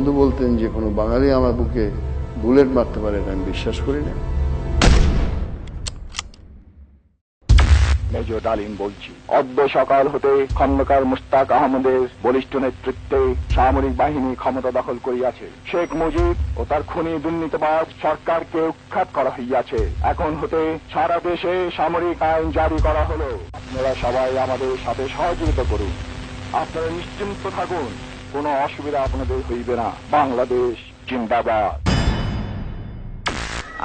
বঙ্গবন্ধু বলতেন যে কোনো বাঙালি আমার বুকে বুলেট মারতে পারে, এটা আমি বিশ্বাস করি না। মেজর ডালিম বলছি, অদ্য সকাল হতে খন্দকার মুশতাক আহমদের বলিষ্ঠ নেতৃত্বে সামরিক বাহিনী ক্ষমতা দখল করিয়াছে। শেখ মুজিব ও তার খুনি দুর্নীতিবাজ সরকারকে উৎখাত করা হইয়াছে। এখন হতে সারা দেশে সামরিক আইন জারি করা হলো। আপনারা সবাই আমাদের সাথে সহযোগিতা করুন। আপনারা নিশ্চিন্ত থাকুন, কোনো অসুবিধা আপনাদের হইবে না। বাংলাদেশ জিন্দাবাদ।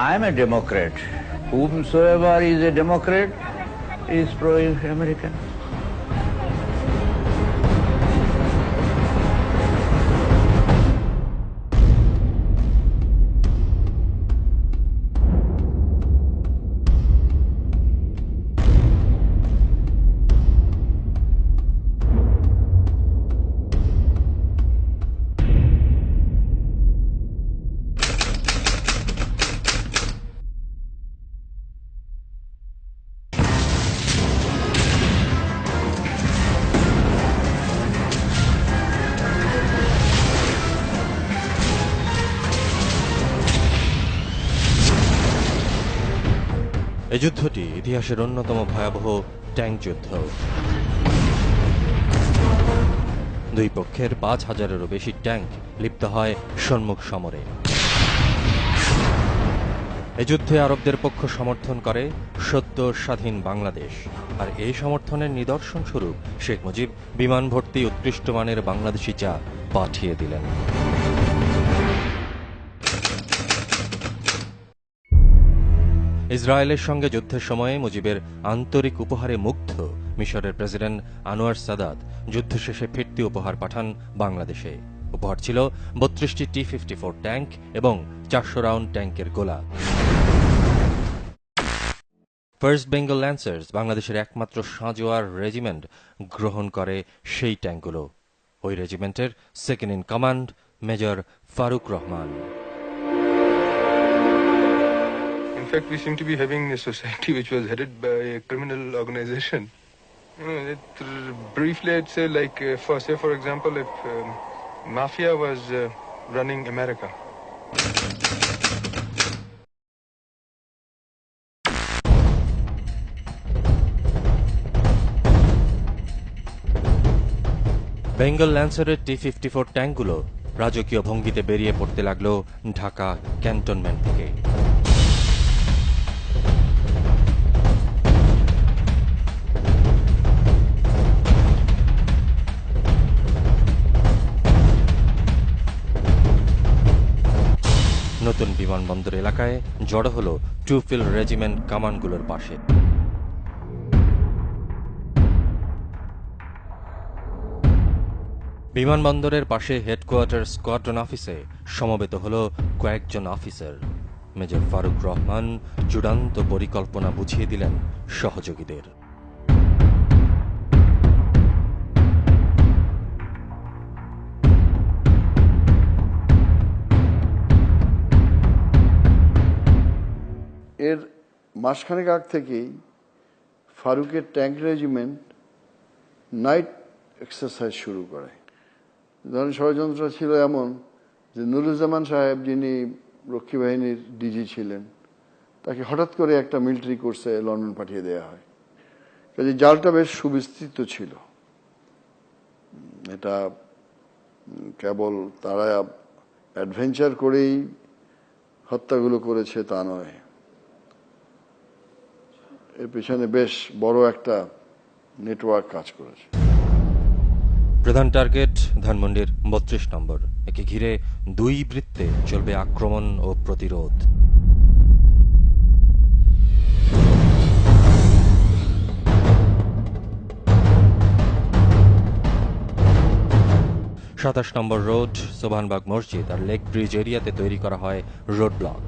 I am a Democrat. Whomsoever is a Democrat is pro-American. এই যুদ্ধটি ইতিহাসের অন্যতম ভয়াবহ ট্যাঙ্ক যুদ্ধ। দুই পক্ষের ৫,০০০-এরও বেশি ট্যাঙ্ক লিপ্ত হয় সম্মুখ সমরে। এই যুদ্ধে আরবদের পক্ষ সমর্থন করে সদ্য স্বাধীন বাংলাদেশ, আর এই সমর্থনের নিদর্শন স্বরূপ শেখ মুজিব বিমান ভর্তি উৎকৃষ্ট মানের বাংলাদেশি জাত পাঠিয়ে দিলেন। ইসরায়েলের সঙ্গে যুদ্ধের সময়ে মুজিবের আন্তরিক উপহারে মুগ্ধ মিশরের প্রেসিডেন্ট আনোয়ার সাদাত যুদ্ধ শেষে ফিরতি উপহার পাঠান বাংলাদেশে। উপহার ছিল ৩২টি T-54 ট্যাঙ্ক এবং ৪০০ রাউন্ড ট্যাঙ্কের গোলা। ফার্স্ট বেঙ্গল ল্যান্সার্স বাংলাদেশের একমাত্র সাঁজোয়ার রেজিমেন্ট গ্রহণ করে সেই ট্যাঙ্কগুলো। ওই রেজিমেন্টের second in command major Farooq Rahman. In fact, we seem to be having a society which was headed by a criminal organization. Briefly, I'd say, like, for example, if mafia was running America. Bengal ল্যান্সারের T-54 ট্যাঙ্কগুলো রাজকীয় ভঙ্গিতে বেরিয়ে পড়তে লাগলো Dhaka cantonment থেকে। নতুন বিমানবন্দর এলাকায় জড়ো হল টুফিল রেজিমেন্ট কামানগুলোর পাশে। বিমানবন্দরের পাশে হেডকোয়ার্টার স্কোয়াড্রন অফিসে সমবেত হল কয়েকজন অফিসার। মেজর ফারুক রহমান চূড়ান্ত পরিকল্পনা বুঝিয়ে দিলেন সহযোগীদের। এর মাসখানেক আগ থেকেই ফারুকের ট্যাঙ্ক রেজিমেন্ট নাইট এক্সারসাইজ শুরু করে। ধরেন ষড়যন্ত্র ছিল এমন যে নুরুজ্জামান সাহেব, যিনি রক্ষী বাহিনীর ডিজি ছিলেন, তাকে হঠাৎ করে একটা মিলিটারি কোর্সে লন্ডন পাঠিয়ে দেওয়া হয়। কাজে জালটা বেশ সুবিস্তৃত ছিল। এটা কেবল তারা অ্যাডভেঞ্চার করেই হত্যাগুলো করেছে তা নয়, এর পেছনে বেশ বড় একটা নেটওয়ার্ক কাজ করেছে। প্রধান টার্গেট ধানমন্ডির ৩২ নম্বর। একে ঘিরে দুই বৃত্তে চলবে আক্রমণ ও প্রতিরোধ। সাতাশ নম্বর রোড, সোভানবাগ মসজিদ আর লেক ব্রিজ এরিয়াতে তৈরি করা হয় রোড ব্লক।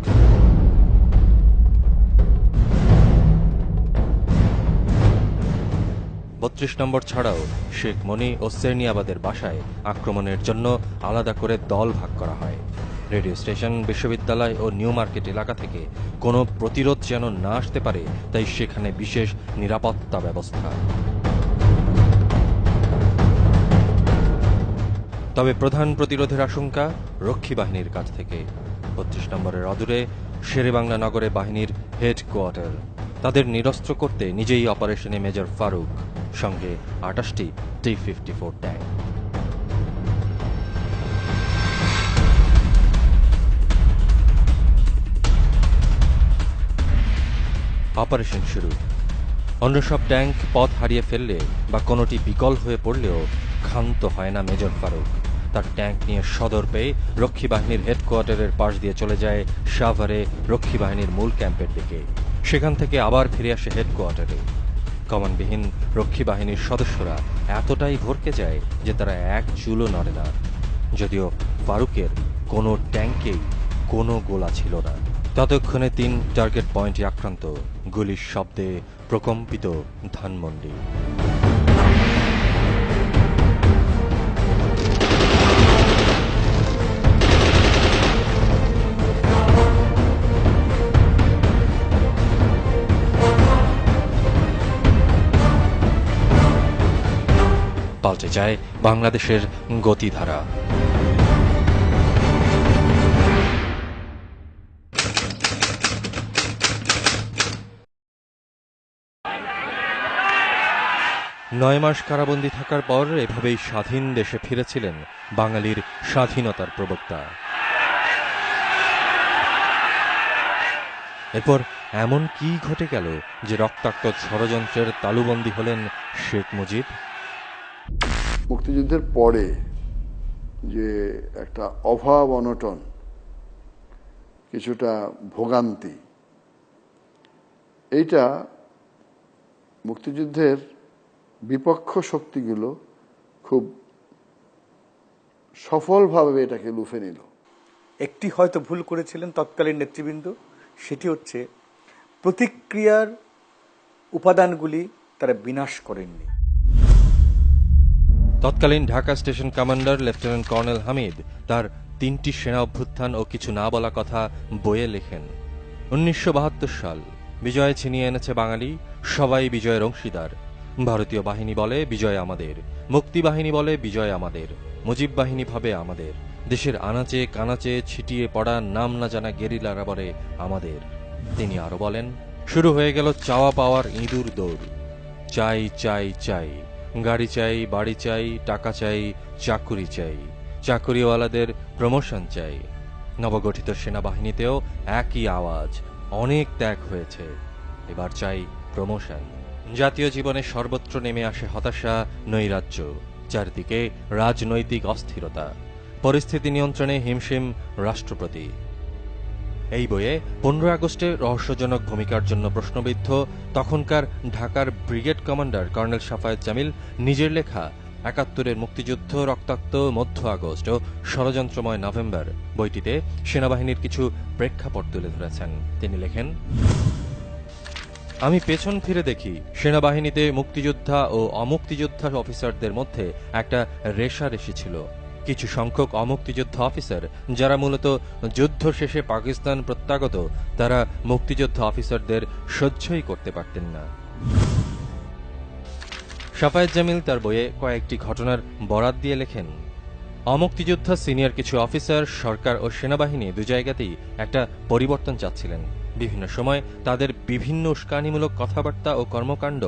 ৩২ নম্বর ছাড়াও শেখ মনি ও সেরনিয়াবাদের বাসায় আক্রমণের জন্য আলাদা করে দল ভাগ করা হয়। রেডিও স্টেশন, বিশ্ববিদ্যালয় ও নিউ মার্কেট এলাকা থেকে কোনো প্রতিরোধ যেন না আসতে পারে, তাই সেখানে বিশেষ নিরাপত্তা ব্যবস্থা। তবে প্রধান প্রতিরোধের আশঙ্কা রক্ষী বাহিনীর কাছ থেকে। ৩২ নম্বরের অদূরে শেরেবাংলা নগরে বাহিনীর হেডকোয়ার্টার। তাদের নিরস্ত্র করতে নিজেই অপারেশনে মেজর ফারুক, সঙ্গে ২৮টি T-54 ট্যাঙ্ক। অপারেশন শুরু। অন্য সব ট্যাঙ্ক পথ হারিয়ে ফেললে বা কোনোটি বিকল হয়ে পড়লেও ক্ষান্ত হয় না মেজর ফারুক। তার ট্যাঙ্ক নিয়ে সদর পেয়ে রক্ষী বাহিনীর হেডকোয়ার্টারের পাশ দিয়ে চলে যায় সাভারে রক্ষী বাহিনীর মূল ক্যাম্পের দিকে। সেখান থেকে আবার ফিরে আসে হেডকোয়ার্টারে। কমানবিহীন রক্ষী বাহিনীর সদস্যরা এতটাই ভরকে যায় যে তারা এক চুলও নড়ে না, যদিও ফারুকের কোনো ট্যাঙ্কেই কোনো গোলা ছিল না। ততক্ষণে ৩ টার্গেট পয়েন্টে আক্রান্ত, গুলির শব্দে প্রকম্পিত ধানমন্ডি। পাল্টে যায় বাংলাদেশের গতিধারা। নয় মাস কারাবন্দী থাকার পর এভাবেই স্বাধীন দেশে ফিরেছিলেন বাঙালির স্বাধীনতার প্রবক্তা। এরপর এমন কি ঘটে গেল যে রক্তাক্ত ষড়যন্ত্রের তালুবন্দী হলেন শেখ মুজিব? মুক্তিযুদ্ধের পরে যে একটা অভাব অনটন, কিছুটা ভোগান্তি, এইটা মুক্তিযুদ্ধের বিপক্ষ শক্তিগুলো খুব সফলভাবে এটাকে লুফে নিল। একটি হয়তো ভুল করেছিলেন তৎকালীন নেতৃবৃন্দ, সেটি হচ্ছে প্রতিক্রিয়ার উপাদানগুলি তারা বিনাশ করেননি। তৎকালীন Dhaka station commander lieutenant colonel Hamid তার ৩টি সেনা অভ্যুত্থান ও কিছু না বলা কথা বইয়ে লেখেন। ১৯৭২ সাল, বিজয় ছিনিয়ে এনেছে বাঙালি, সবাই বিজয়ের অংশীদার। ভারতীয় বাহিনী বলে বিজয় আমাদের, মুক্তি বাহিনী বলে বিজয় আমাদের, মুজিব বাহিনী ভাবে আমাদের, দেশের আনাচে কানাচে ছিটিয়ে পড়া নাম না জানা গেরিলারা বলে আমাদের। তিনি আরো বলেন, শুরু হয়ে গেল চাওয়া পাওয়ার ইঁদুর দৌড়। চাই চাই চাই, গাড়ি চাই, বাড়ি চাই, টাকা চাই, চাকুরি চাই, চাকুরিওয়ালাদের প্রমোশন চাই। নবগঠিত সেনাবাহিনীতেও একই আওয়াজ, অনেক ত্যাগ হয়েছে, এবার চাই প্রমোশন। জাতীয় জীবনে সর্বত্র নেমে আসে হতাশা, নৈরাজ্য, চারদিকে রাজনৈতিক অস্থিরতা, পরিস্থিতি নিয়ন্ত্রণে হিমশিম রাষ্ট্রপতি। এই বইয়ে ১৫ আগস্টে রহস্যজনক ভূমিকার জন্য প্রশ্নবিদ্ধ তখনকার ঢাকার brigade commander colonel Safayet Jamil নিজের লেখা ৭১-এর মুক্তিযুদ্ধ, রক্তাক্ত মধ্য আগস্ট ও ষড়যন্ত্রময় নভেম্বর বইটিতে সেনাবাহিনীর কিছু প্রেক্ষাপট তুলে ধরেছেন। তিনি লেখেন, আমি পেছন ফিরে দেখি সেনাবাহিনীতে মুক্তিযোদ্ধা ও অমুক্তিযোদ্ধা অফিসারদের মধ্যে একটা রেষারেষি ছিল। কিছু সংখ্যক অমুক্তিযোদ্ধা অফিসার যারা মূলত যুদ্ধ শেষে পাকিস্তান প্রত্যাগত, তারা মুক্তিযোদ্ধা অফিসারদের সহ্যই করতে পারতেন না। সাফায়েত জামিল তার বইয়ে কয়েকটি ঘটনার বরাত দিয়ে লেখেন, অমুক্তিযোদ্ধা সিনিয়র কিছু অফিসার সরকার ও সেনাবাহিনী দু জায়গাতেই একটা পরিবর্তন চাচ্ছিলেন। বিভিন্ন সময় তাদের বিভিন্ন উস্কানিমূলক কথাবার্তা ও কর্মকাণ্ড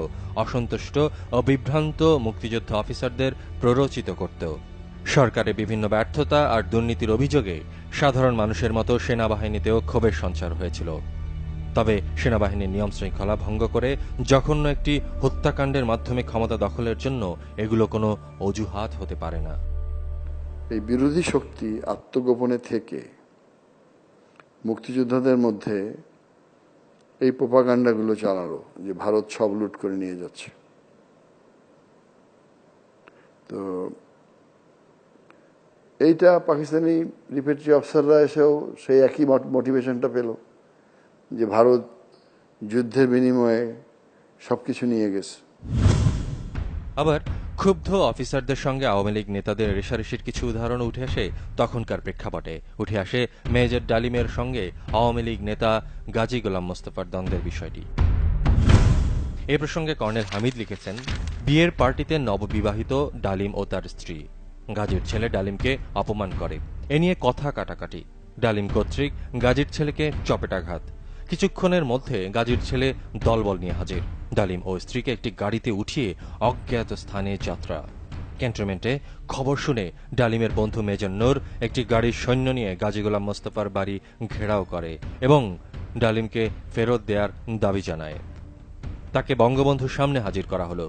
অসন্তুষ্ট ও বিভ্রান্ত মুক্তিযোদ্ধা অফিসারদের প্ররোচিত করত। সরকারের বিভিন্ন ব্যর্থতা আর দুর্নীতির অভিযোগে সাধারণ মানুষের মতো সেনাবাহিনীতেও ক্ষোভের সঞ্চার হয়েছিল। তবে সেনাবাহিনীর নিয়ম শৃঙ্খলা ভঙ্গ করে জঘন্য একটি হত্যাকাণ্ডের মাধ্যমে ক্ষমতা দখলের জন্য এগুলো কোনো অজুহাত হতে পারে না। এই বিরোধী শক্তি আত্মগোপনে থেকে মুক্তিযোদ্ধাদের মধ্যে এই প্রোপাগান্ডাগুলো চালালো যে ভারত সব লুট করে নিয়ে যাচ্ছে। তো এইটা পাকিস্তানি রিপেট্রি অফিসাররা এসেও সেই একই মোটিভেশনটা পেল যে ভারত যুদ্ধের বিনিময়ে সবকিছু নিয়ে গেছে। আবার ক্ষুব্ধ অফিসারদের সঙ্গে আওয়ামী লীগ নেতাদের রেষারেষির কিছু উদাহরণ উঠে আসে তখনকার প্রেক্ষাপটে। উঠে আসে মেজর ডালিমের সঙ্গে আওয়ামী লীগ নেতা গাজী গোলাম মোস্তফার দ্বন্দ্বের বিষয়টি। এ প্রসঙ্গে কর্নেল হামিদ লিখেছেন, বিয়ের পার্টিতে নববিবাহিত ডালিম ও তার স্ত্রী, গাজীর ছেলে ডালিমকে অপমান করে। এ নিয়ে কথা কাটাকাটি। ডালিম কর্তৃক গাজীর ছেলেকে চপেটাঘাত। কিছুক্ষণের মধ্যে গাজীর ছেলে দলবল নিয়ে হাজির। ডালিম ও স্ত্রীকে একটি গাড়িতে উঠিয়ে অজ্ঞাত স্থানে যাত্রা। ক্যান্টনমেন্টে খবর শুনে ডালিমের বন্ধু মেজর নূর একটি গাড়ির সৈন্য নিয়ে গাজী গোলাম মোস্তফার বাড়ি ঘেরাও করে এবং ডালিমকে ফেরত দেওয়ার দাবি জানায়। তাকে বঙ্গবন্ধুর সামনে হাজির করা হলো।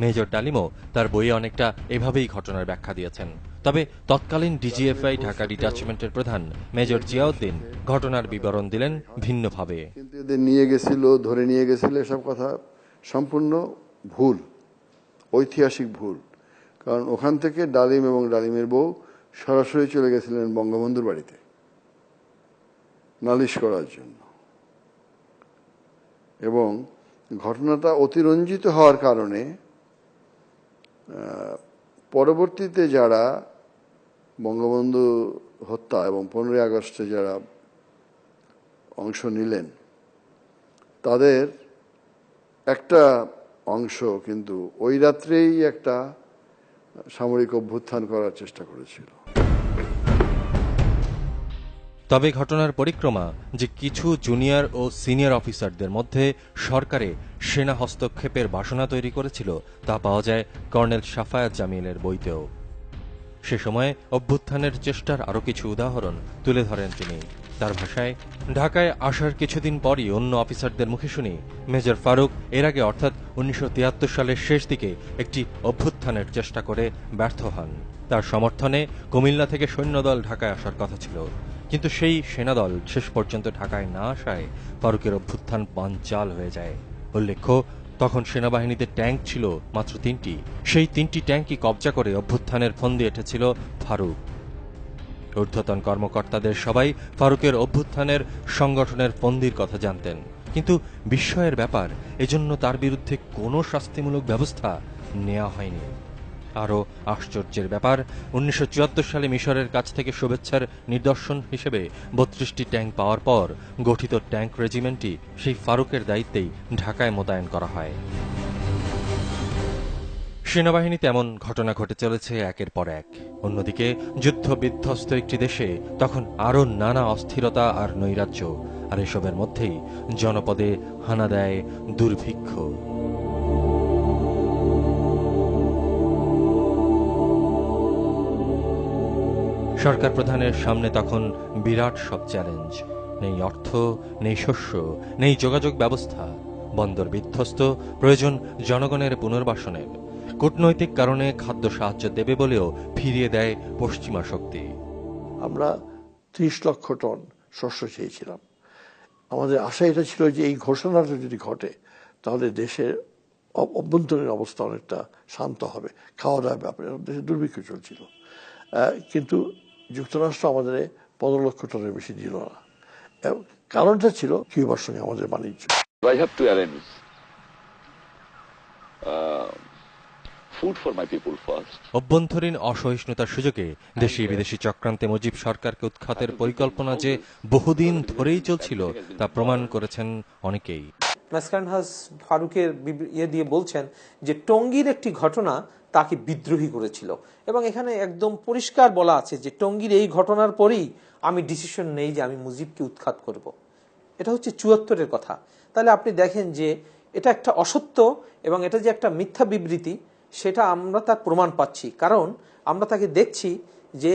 মেজর ডালিমও তার বইয়ে অনেকটা এভাবেই ঘটনার ব্যাখ্যা দিয়েছেন। তবে তৎকালীন ডিজিএফআই ঢাকা ডিটাচমেন্টের প্রধান মেজর জিয়াউদ্দিন ঘটনার বিবরণ দিলেন ভিন্নভাবে। কিন্তু এদের নিয়ে গেছিল, ধরে নিয়ে গেছিল, এসব কথা সম্পূর্ণ ভুল, ঐতিহাসিক ভুল। কারণ ওখান থেকে ডালিম এবং ডালিমের বউ সরাসরি চলে গেছিলেন বঙ্গবন্ধুর বাড়িতে নালিশ করার জন্য, এবং ঘটনাটা অতিরঞ্জিত হওয়ার কারণে পরবর্তীতে যারা বঙ্গবন্ধু হত্যা এবং 15ই আগস্টে যারা অংশ নিলেন তাদের একটা অংশ কিন্তু ওই রাত্রেই একটা সামরিক অভ্যুত্থান করার চেষ্টা করেছিল। তবে ঘটনার পরিক্রমা যে কিছু জুনিয়র ও সিনিয়র অফিসারদের মধ্যে সরকারে সেনা হস্তক্ষেপের বাসনা তৈরি করেছিল তা পাওয়া যায় কর্নেল সাফায়াত জামিলের বইতেও। সে সময় অভ্যুত্থানের চেষ্টার আরও কিছু উদাহরণ তুলে ধরেন তিনি। তার ভাষায়, ঢাকায় আসার কিছুদিন পরই অন্য অফিসারদের মুখে শুনি মেজর ফারুক এর আগে অর্থাৎ 1973 সালের শেষ দিকে একটি অভ্যুত্থানের চেষ্টা করে ব্যর্থ হন। তার সমর্থনে কুমিল্লা থেকে সৈন্যদল ঢাকায় আসার কথা ছিল, কিন্তু সেই সেনাদল শেষ পর্যন্ত ঢাকায় না আসায় ফারুকের অভ্যুত্থান বানচাল হয়ে যায়। উল্লেখ্য, তখন সেনাবাহিনীতে ট্যাঙ্ক ছিল মাত্র 3টি। সেই 3টি ট্যাঙ্কই কবজা করে অভ্যুত্থানের ফন্দি এঁটেছিল ফারুক। ঊর্ধ্বতন কর্মকর্তাদের সবাই ফারুকের অভ্যুত্থানের সংগঠনের ফন্দির কথা জানতেন, কিন্তু বিস্ময়ের ব্যাপার, এজন্য তার বিরুদ্ধে কোনো শাস্তিমূলক ব্যবস্থা নেওয়া হয়নি। আরও আশ্চর্যের ব্যাপার, 1974 সালে মিশরের কাছ থেকে শুভেচ্ছার নিদর্শন হিসেবে 32টি ট্যাঙ্ক পাওয়ার পর গঠিত ট্যাঙ্ক রেজিমেন্টটি সেই ফারুকের দায়িত্বেই ঢাকায় মোতায়েন করা হয়। সেনাবাহিনীতে এমন ঘটনা ঘটে চলেছে একের পর এক। অন্যদিকে যুদ্ধ বিধ্বস্ত একটি দেশে তখন আরও নানা অস্থিরতা আর নৈরাজ্য, আর এসবের মধ্যেই জনপদে হানা দেয় দুর্ভিক্ষ। সরকার প্রধানের সামনে তখন বিরাট সব চ্যালেঞ্জ। নেই অর্থ, নেই শস্য, নেই যোগাযোগ ব্যবস্থা, বন্দর বিধ্বস্ত, প্রয়োজন জনগণের পুনর্বাসনের। কূটনৈতিক কারণে খাদ্য সাহায্য দেবে বলেও ফিরিয়ে দেয় পশ্চিমা শক্তি। আমরা 30 লক্ষ টন শস্য চেয়েছিলাম। আমাদের আশা এটা ছিল যে এই ঘোষণাটা যদি ঘটে তাহলে দেশের অভ্যন্তরীণ অবস্থা অনেকটা শান্ত হবে, খাওয়া দাওয়ার ব্যাপারে দেশে দুর্ভিক্ষ চলছিল। কিন্তু যুক্তরাষ্ট্র আমাদের 15 লক্ষ টনের বেশি দিল না। কারণটা ছিল কিউবার সঙ্গে আমাদের বাণিজ্য। I have to arrange food for my people first. অভ্যন্তরীণ অসহিষ্ণুতার সুযোগে দেশি বিদেশি চক্রান্তে মুজিব সরকারকে উৎখাতের পরিকল্পনা যে বহুদিন ধরেই চলছিল তা প্রমাণ করেছেন অনেকেই। নাসকান হাস ফারুকের ইয়ে দিয়ে বলছেন যে টঙ্গীর একটি ঘটনা তাকে বিদ্রোহী করেছিল, এবং এখানে একদম পরিষ্কার বলা আছে যে টঙ্গীর এই ঘটনার পরেই আমি ডিসিশন নেই যে আমি মুজিবকে উৎখাত করব। এটা হচ্ছে 74-এর কথা। তাহলে আপনি দেখেন যে এটা একটা অসত্য এবং এটা যে একটা মিথ্যা বিবৃতি সেটা আমরা তার প্রমাণ পাচ্ছি, কারণ আমরা তাকে দেখছি যে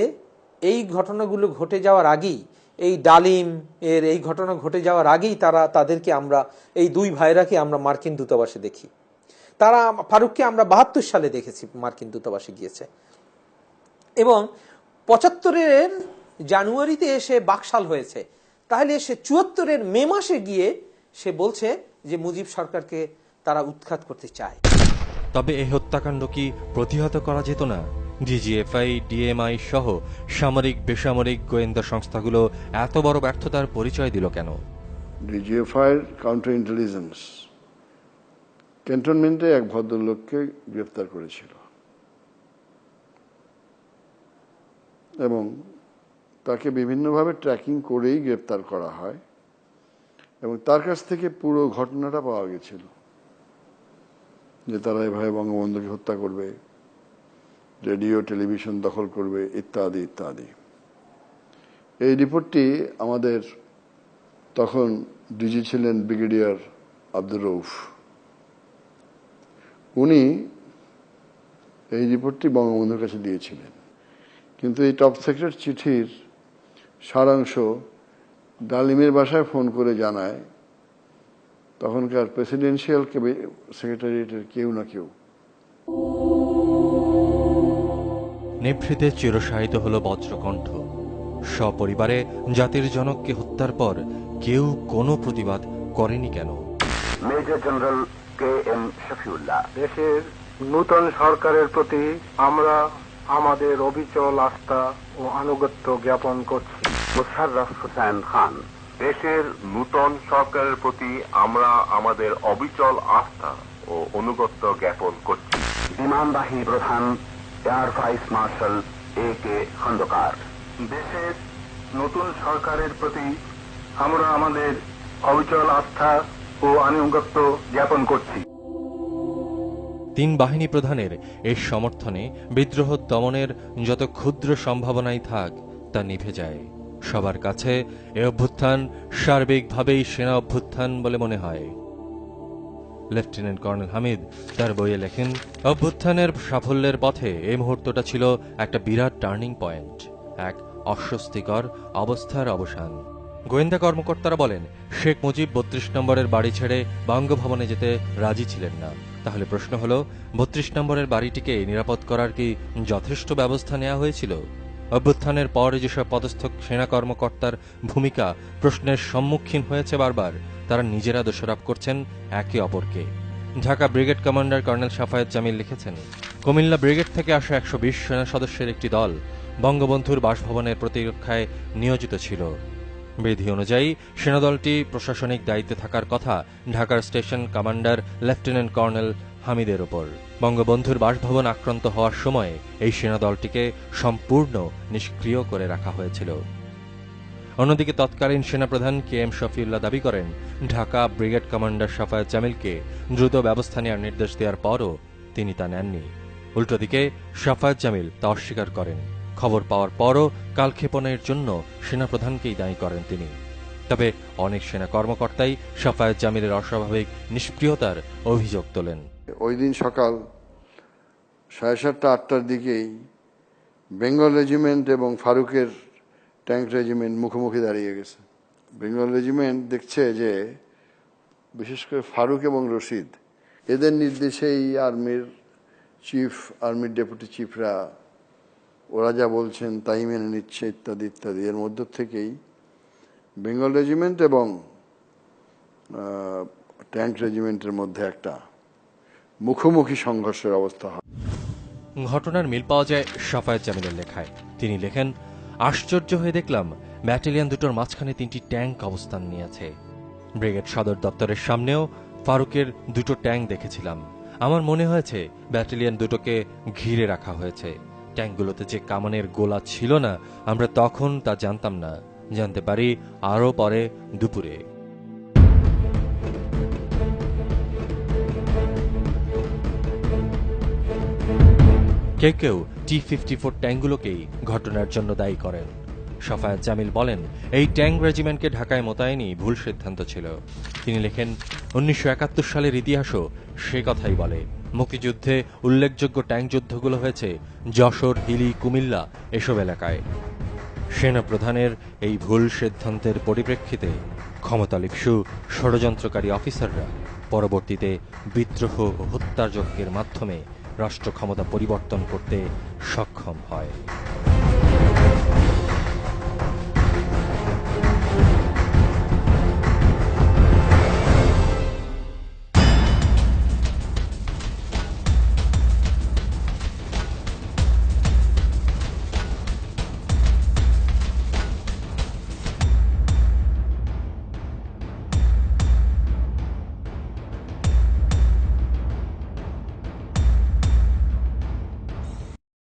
এই ঘটনাগুলো ঘটে যাওয়ার আগেই, এই ডালিম এর এই ঘটনা ঘটে যাওয়ার আগেই তাদেরকে আমরা এই দুই ভাইরাকে আমরা মার্কিন দূতাবাসে দেখি। তারা ফারুককে আমরা 72 সালে দেখেছি মার্কিন দূতাবাসে গিয়েছে, এবং 75-এর জানুয়ারিতে এসে বাকশাল হয়েছে। তাহলে সে 74-এর মে মাসে গিয়ে সে বলছে যে মুজিব সরকারকে তারা উৎখাত করতে চায়। তবে এই হত্যাকাণ্ড কি প্রতিহত করা যেত না? ডিজিএফআই, ডিএমআই সহ সামরিক বেসামরিক গোয়েন্দা সংস্থাগুলো এত বড় ব্যর্থতার পরিচয় দিল কেন? ডিজিএফআই কাউন্টার ইন্টেলিজেন্স ক্যান্টনমেন্টে এক ভদ্রলোককে গ্রেফতার করেছিল এবং তাকে বিভিন্নভাবে ট্র্যাকিং করেই গ্রেফতার করা হয়, এবং তার কাছ থেকে পুরো ঘটনাটা পাওয়া গেছিল যে তারা এভাবে বঙ্গবন্ধুকে হত্যা করবে, রেডিও টেলিভিশন দখল করবে ইত্যাদি ইত্যাদি। এই রিপোর্টটি আমাদের তখন ডিজি ছিলেন ব্রিগেডিয়ার আব্দুর রউফ। উনি এই রিপোর্টটি বঙ্গবন্ধুর কাছে দিয়েছিলেন, কিন্তু এই টপ সিক্রেট চিঠির সারাংশ ডালিমের বাসায় ফোন করে জানায় তখনকার প্রেসিডেন্সিয়াল সেক্রেটারিয়েটের কেউ না কেউ। নিভৃতে চিরসাহিত হল বজ্রকণ্ঠ। সপরিবারে জাতির জনককে হত্যার পর কেউ কোনো প্রতিবাদ করেনি কেন? Major general KM Shafiullah. দেশের নূতন সরকারের প্রতি আমরা আমাদের অবিচল আস্থা ও আনুগত্য জ্ঞাপন করছি। মোশাররফ হোসেন খান। দেশের নূতন সরকারের প্রতি আমরা আমাদের অবিচল আস্থা ও অনুগত্য জ্ঞাপন করছি। বিমানবাহিনী প্রধান air vice marshal AK Khandakar. দেশের নতুন সরকারের প্রতি আমরা আমাদের অবিচল আস্থা ও আনুগত্য জ্ঞাপন করছি। তিন বাহিনী প্রধানের এই সমর্থনে বিদ্রোহ দমনের যত ক্ষুদ্র সম্ভাবনাই থাক তা নিভে যায়। সবার কাছে এ অভ্যুত্থান সার্বিকভাবেই সেনা অভ্যুত্থান বলে মনে হয়। লেফটেন্যান্ট কর্নেল হামিদ তার বইয়ে লেখেন, অভ্যুত্থানের সাফল্যের পথে এই মুহূর্তটা ছিল একটা বিরাট টার্নিং পয়েন্ট, এক অস্বস্তিকর অবস্থার অবসান। গোয়েন্দা কর্মকর্তারা বলেন, শেখ মুজিব ৩২ নম্বরের বাড়ি ছেড়ে বঙ্গভবনে যেতে রাজি ছিলেন না। তাহলে প্রশ্ন হল, ৩২ নম্বরের বাড়িটিকে নিরাপদ করার কি যথেষ্ট ব্যবস্থা নেওয়া হয়েছিল? অভ্যুত্থানের পর যেসব পদস্থ সেনা কর্মকর্তার ভূমিকা প্রশ্নের সম্মুখীন হয়েছে বারবার, তারা নিজেরা দোষারোপ করছেন একে অপরকে। Dhaka brigade commander colonel Safayet Jamil লিখেছেন, কুমিল্লা ব্রিগেড থেকে আসা ১২০ সেনা সদস্যের একটি দল বঙ্গবন্ধুর বাসভবনের প্রতিরক্ষায় নিয়োজিত ছিল। বিধি অনুযায়ী সেনাদলটি প্রশাসনিক দায়িত্বে থাকার কথা ঢাকার স্টেশন কমান্ডার লেফটেন্যান্ট কর্নেল হামিদের ওপর। বঙ্গবন্ধুর বাসভবন আক্রান্ত হওয়ার সময় এই সেনাদলটিকে সম্পূর্ণ নিষ্ক্রিয় করে রাখা হয়েছিল। অন্যদিকে তৎকালীন সেনাপ্রধান KM শফিউল্লাহ দাবি করেন, ঢাকা ব্রিগেড কমান্ডার সাফায়েত জামিলকে দ্রুত ব্যবস্থা নেওয়ার নির্দেশ দেওয়ার পরও তিনি তা নেননি। উল্টোদিকে সাফায়েত জামিল তা অস্বীকার করেন। খবর পাওয়ার পরও কালক্ষেপণের জন্য সেনাপ্রধানকেই দায়ী করেন তিনি। তবে অনেক সেনা কর্মকর্তাই সাফায়েত জামিলের অস্বাভাবিক নিষ্ক্রিয়তার অভিযোগ তোলেন। ওই দিন সকাল 7:30-8টার দিকেই বেঙ্গল রেজিমেন্ট এবং ফারুকের ট্যাঙ্ক রেজিমেন্ট মুখোমুখি দাঁড়িয়ে গেছে। বেঙ্গল রেজিমেন্ট দেখছে যে বিশেষ করে ফারুক এবং রশিদ, এদের নির্দেশেই আর্মির চিফ, আর্মির ডেপুটি চিফরা ওরা যা বলছেন তাই মেনে নিচ্ছে ইত্যাদি ইত্যাদি। এর মধ্য থেকেই বেঙ্গল রেজিমেন্ট এবং ট্যাঙ্ক রেজিমেন্টের মধ্যে একটা মুখোমুখি সংঘর্ষের অবস্থা হয়। ঘটনার মিল পাওয়া যায় সাফায়েত জামিলের লেখায়। তিনি লেখেন, আশ্চর্য হয়ে দেখলাম ব্যাটালিয়ন দুটোর মাঝখানে 3টি ট্যাঙ্ক অবস্থান নিয়েছে। ব্রিগেড সদর দপ্তরের সামনেও ফারুকের 2টো ট্যাঙ্ক দেখেছিলাম। আমার মনে হয়েছে ব্যাটালিয়ন দুটোকে ঘিরে রাখা হয়েছে। ট্যাঙ্কগুলোতে যে কামানের গোলা ছিল না, আমরা তখন তা জানতাম না, জানতে পারি আরও পরে দুপুরে। কেউ কেউ T-54 ট্যাঙ্কগুলোকেই ঘটনার জন্য দায়ী করেন। সাফায়েত জামিল বলেন, এই ট্যাঙ্ক রেজিমেন্টকে ঢাকায় মোতায়েনই ভুল সিদ্ধান্ত ছিল। তিনি লেখেন, 1971 সালের ইতিহাসও সে কথাই বলে। মুক্তিযুদ্ধে উল্লেখযোগ্য ট্যাঙ্ক যুদ্ধগুলো হয়েছে যশোর, হিলি, কুমিল্লা এসব এলাকায়। সেনাপ্রধানের এই ভুল সিদ্ধান্তের পরিপ্রেক্ষিতে ক্ষমতালিপ্সু ষড়যন্ত্রকারী অফিসাররা পরবর্তীতে বিদ্রোহ ও হত্যাযজ্ঞের মাধ্যমে রাষ্ট্র ক্ষমতা পরিবর্তন করতে সক্ষম হয়।